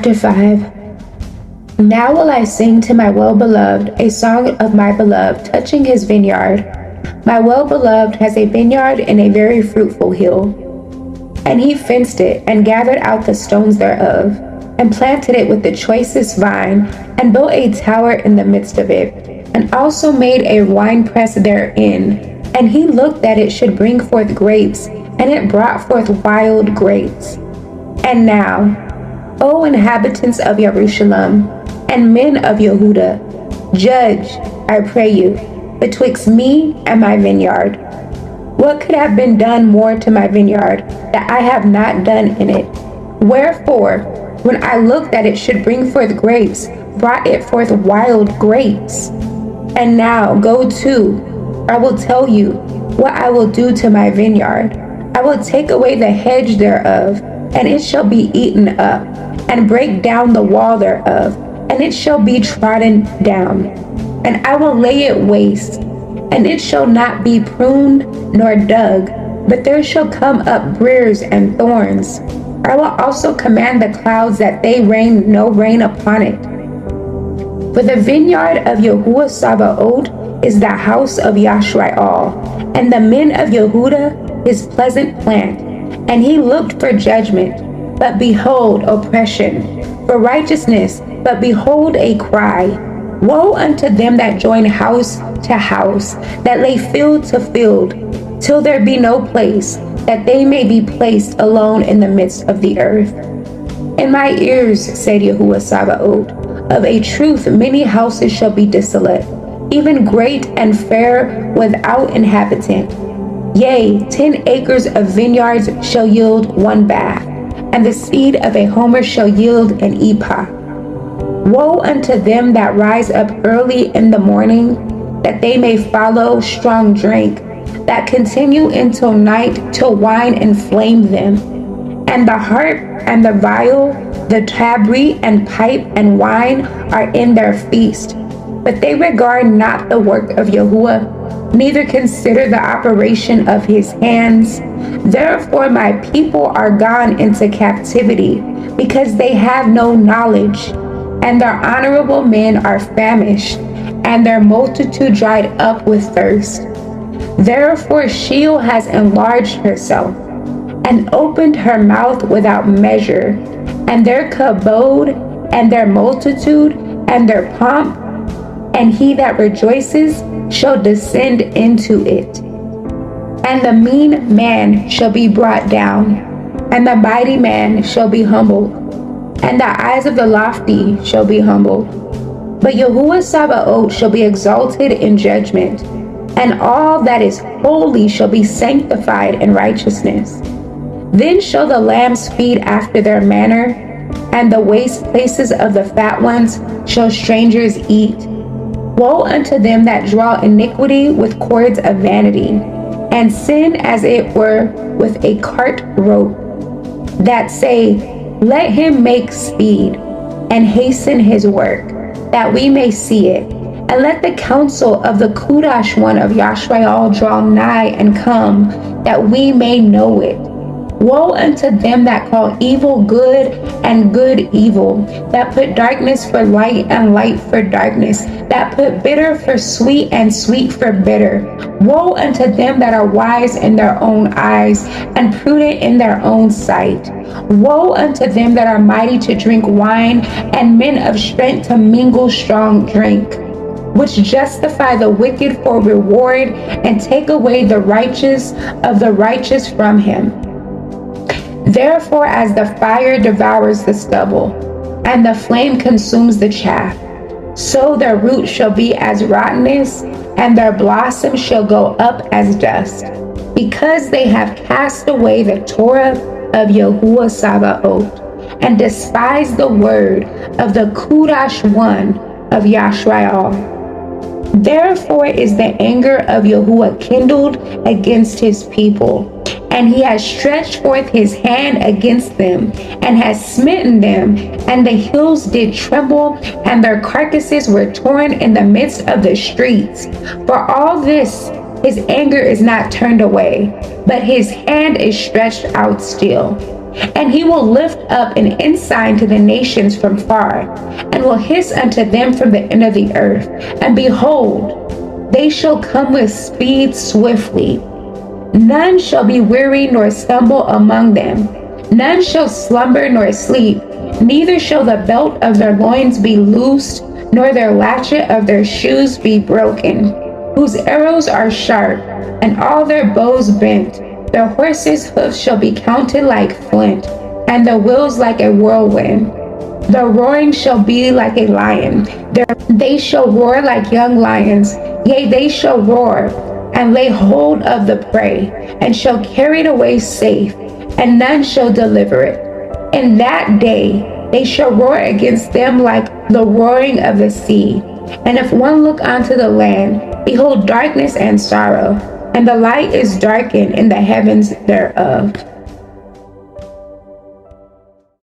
Chapter 5. Now will I sing to my well-beloved a song of my beloved touching his vineyard. My well-beloved has a vineyard in a very fruitful hill. And he fenced it, and gathered out the stones thereof, and planted it with the choicest vine, and built a tower in the midst of it, and also made a winepress therein. And he looked that it should bring forth grapes, and it brought forth wild grapes. And now, O inhabitants of Jerusalem, and men of Yehuda, judge, I pray you, betwixt me and my vineyard. What could have been done more to my vineyard that I have not done in it? Wherefore, when I looked that it should bring forth grapes, brought it forth wild grapes. And now go to, I will tell you what I will do to my vineyard. I will take away the hedge thereof, and it shall be eaten up, and break down the wall thereof, and it shall be trodden down. And I will lay it waste, and it shall not be pruned nor dug, but there shall come up briers and thorns. I will also command the clouds that they rain no rain upon it. For the vineyard of Yahuwah Sabaoth is the house of Yashayahu, and the men of Yehuda his pleasant plant. And he looked for judgment, but behold oppression, for righteousness, but behold a cry. Woe unto them that join house to house, that lay field to field, till there be no place, that they may be placed alone in the midst of the earth. In my ears, said Yahuwah Sabaoth, of a truth many houses shall be desolate, even great and fair without inhabitant. Yea, 10 acres of vineyards shall yield one bath, and the seed of a homer shall yield an ephah. Woe unto them that rise up early in the morning, that they may follow strong drink, that continue until night till wine inflame them. And the harp and the viol, the tabret and pipe and wine are in their feast. But they regard not the work of Yahuwah, neither consider the operation of his hands. Therefore my people are gone into captivity, because they have no knowledge. And their honorable men are famished, and their multitude dried up with thirst. Therefore Sheol has enlarged herself, and opened her mouth without measure, and their kabod, and their multitude, and their pomp, and he that rejoices shall descend into it. And the mean man shall be brought down, and the mighty man shall be humbled, and the eyes of the lofty shall be humbled. But Yahuwah Sabaoth shall be exalted in judgment, and all that is holy shall be sanctified in righteousness. Then shall the lambs feed after their manner, and the waste places of the fat ones shall strangers eat. Woe unto them that draw iniquity with cords of vanity, and sin as it were with a cart rope, that say, let him make speed, and hasten his work, that we may see it. And let the counsel of the Kudash one of Yashayahu draw nigh and come, that we may know it. Woe unto them that call evil good and good evil, that put darkness for light and light for darkness, that put bitter for sweet and sweet for bitter. Woe unto them that are wise in their own eyes and prudent in their own sight. Woe unto them that are mighty to drink wine, and men of strength to mingle strong drink, which justify the wicked for reward, and take away the righteous of the righteous from him. Therefore, as the fire devours the stubble, and the flame consumes the chaff, so their root shall be as rottenness, and their blossom shall go up as dust, because they have cast away the Torah of Yahuwah Sabaoth, and despised the word of the Kudash one of Yashayahu. Therefore is the anger of Yahuwah kindled against his people, and he has stretched forth his hand against them, and has smitten them, and the hills did tremble, and their carcasses were torn in the midst of the streets. For all this his anger is not turned away, but his hand is stretched out still. And he will lift up an ensign to the nations from far, and will hiss unto them from the end of the earth. And behold, they shall come with speed swiftly. None shall be weary nor stumble among them. None shall slumber nor sleep, neither shall the belt of their loins be loosed, nor their latchet of their shoes be broken. Whose arrows are sharp, and all their bows bent. Their horses' hoofs shall be counted like flint, and their wheels like a whirlwind. Their roaring shall be like a lion. They shall roar like young lions. Yea, they shall roar, and lay hold of the prey, and shall carry it away safe, and none shall deliver it. In that day they shall roar against them like the roaring of the sea. And if one look unto the land, behold darkness and sorrow, and the light is darkened in the heavens thereof.